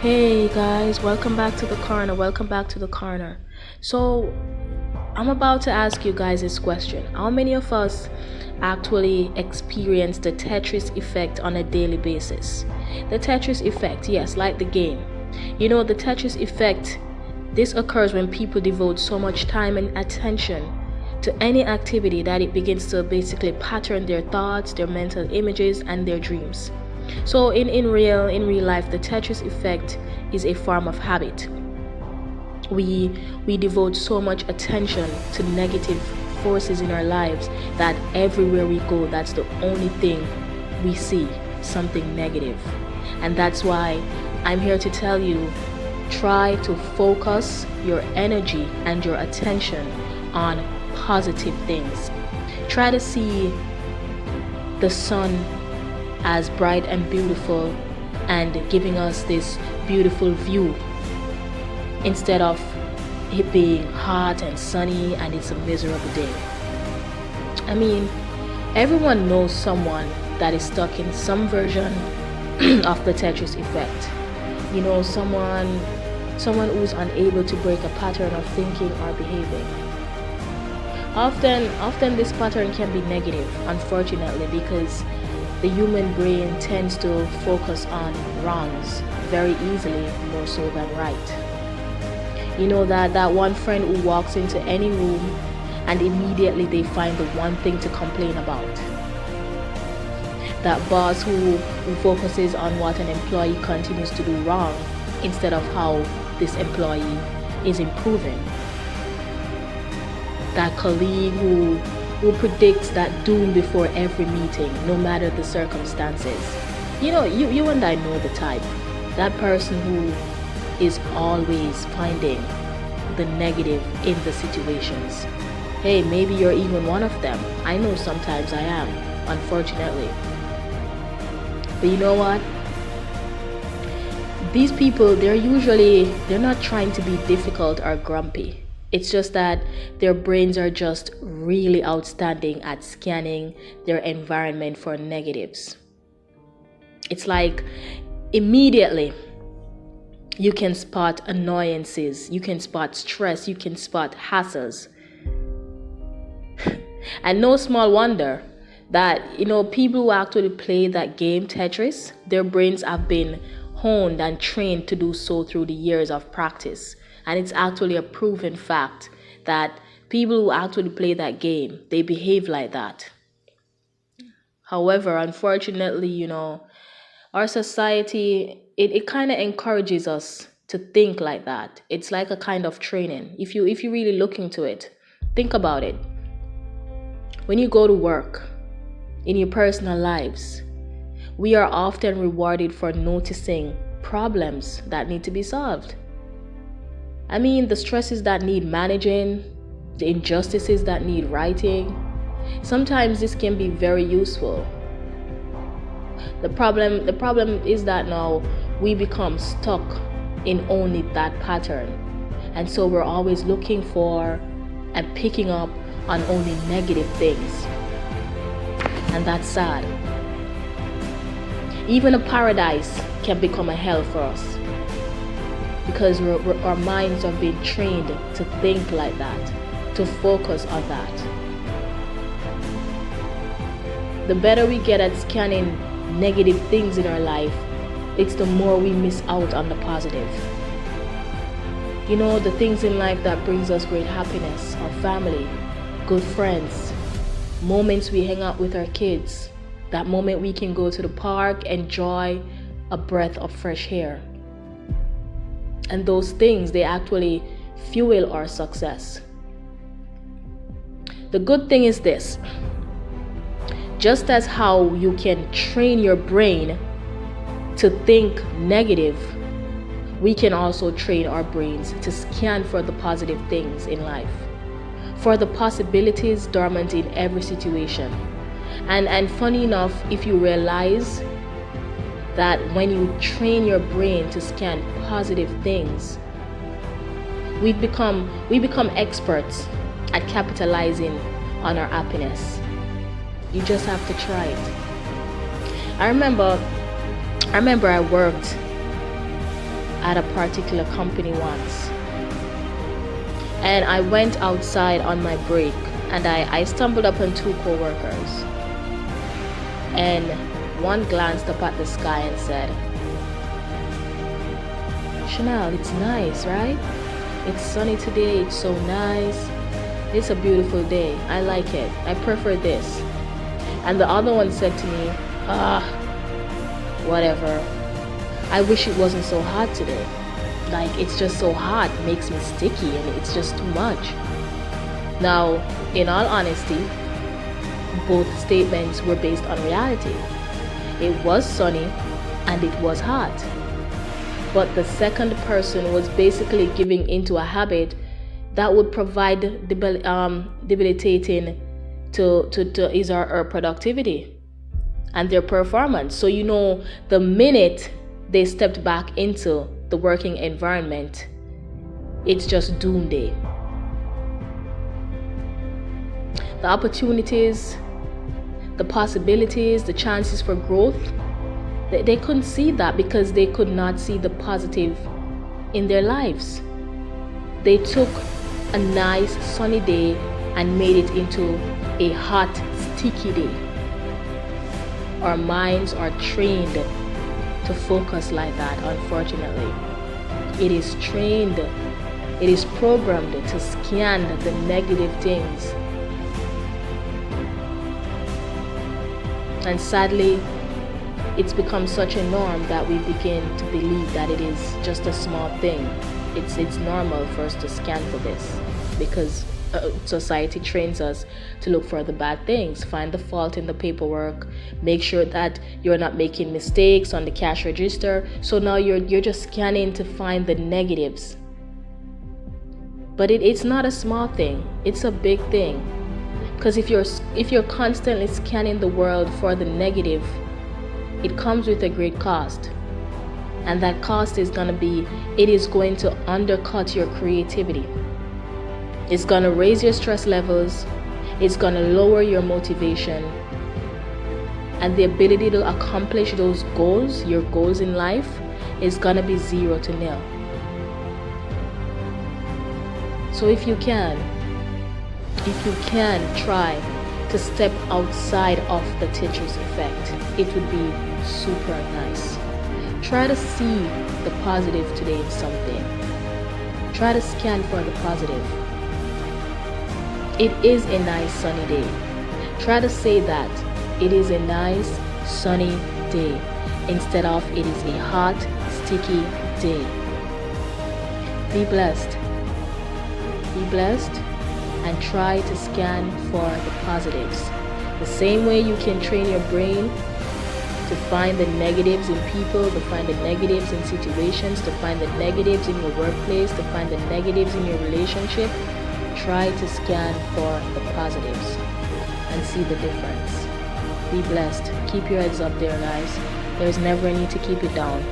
Hey guys, welcome back to the corner. Welcome back to the corner. So, I'm about to ask you guys this question. How many of us actually experience the Tetris effect on a daily basis? The Tetris effect, yes, like the game. You know, the Tetris effect, this occurs when people devote so much time and attention to any activity that it begins to basically pattern their thoughts, their mental images, and their dreams. So in real life, the Tetris effect is a form of habit. We devote so much attention to negative forces in our lives that everywhere we go, that's the only thing we see, something negative. And that's why I'm here to tell you, try to focus your energy and your attention on positive things. Try to see the sun as bright and beautiful and giving us this beautiful view instead of it being hot and sunny and it's a miserable day. I mean, everyone knows someone that is stuck in some version of the Tetris effect. You know, someone who's unable to break a pattern of thinking or behaving. Often this pattern can be negative, unfortunately, because the human brain tends to focus on wrongs very easily, more so than right. You know, that one friend who walks into any room and immediately they find the one thing to complain about. That boss who focuses on what an employee continues to do wrong instead of how this employee is improving. That colleague who predicts that doom before every meeting, no matter the circumstances. You know, you and I know the type. That person who is always finding the negative in the situations. Hey, maybe you're even one of them. I know sometimes I am, unfortunately. But you know what? These people, they're not trying to be difficult or grumpy. It's just that their brains are just really outstanding at scanning their environment for negatives. It's like immediately you can spot annoyances, you can spot stress, you can spot hassles. And no small wonder that, you know, people who actually play that game, Tetris, their brains have been honed and trained to do so through the years of practice. And it's actually a proven fact that people who actually play that game, they behave like that. However, unfortunately, you know, our society, it kind of encourages us to think like that. It's like a kind of training. If you really look into it, think about it. When you go to work, in your personal lives, we are often rewarded for noticing problems that need to be solved. I mean, the stresses that need managing, the injustices that need righting. Sometimes this can be very useful. The problem is that now we become stuck in only that pattern. And so we're always looking for and picking up on only negative things. And that's sad. Even a paradise can become a hell for us, because our minds are being trained to think like that, to focus on that. The better we get at scanning negative things in our life, it's the more we miss out on the positive. You know, the things in life that brings us great happiness, our family, good friends, moments we hang out with our kids, that moment we can go to the park, enjoy a breath of fresh air. And those things, they actually fuel our success. The good thing is this: just as how you can train your brain to think negative, we can also train our brains to scan for the positive things in life, for the possibilities dormant in every situation. And funny enough, if you realize that when you train your brain to scan positive things, we become experts at capitalizing on our happiness. You just have to try it. I remember I worked at a particular company once. And I went outside on my break, and I stumbled upon two co-workers. And one glanced up at the sky and said, "Chanel, it's nice, right? It's sunny today, it's so nice. It's a beautiful day. I like it. I prefer this." And the other one said to me, whatever. I wish it wasn't so hot today. Like, it's just so hot, makes me sticky, and it's just too much. Now, in all honesty, both statements were based on reality. It was sunny and it was hot. But the second person was basically giving into a habit that would provide debilitating to his or her productivity and their performance. So the minute they stepped back into the working environment, it's just doomsday. The opportunities, the possibilities, the chances for growth, they couldn't see that because they could not see the positive in their lives. They took a nice sunny day and made it into a hot, sticky day. Our minds are trained to focus like that, unfortunately. It is trained, it is programmed to scan the negative things. And sadly, it's become such a norm that we begin to believe that it is just a small thing. It's normal for us to scan for this because society trains us to look for the bad things, find the fault in the paperwork, make sure that you're not making mistakes on the cash register. So now you're just scanning to find the negatives. But it's not a small thing, it's a big thing. Because if you're constantly scanning the world for the negative, it comes with a great cost. And that cost is going to undercut your creativity. It's going to raise your stress levels. It's going to lower your motivation. And the ability to accomplish those goals, your goals in life, is going to be 0 to 0. So if you can try to step outside of the Tetris Effect, it would be super nice. Try to see the positive today in something. Try to scan for the positive. It is a nice sunny day. Try to say that it is a nice sunny day instead of it is a hot, sticky day. Be blessed. Be blessed and try to scan for the positives. The same way you can train your brain to find the negatives in people, to find the negatives in situations, to find the negatives in your workplace, to find the negatives in your relationship, try to scan for the positives and see the difference. Be blessed. Keep your heads up there, guys. There's never a need to keep it down.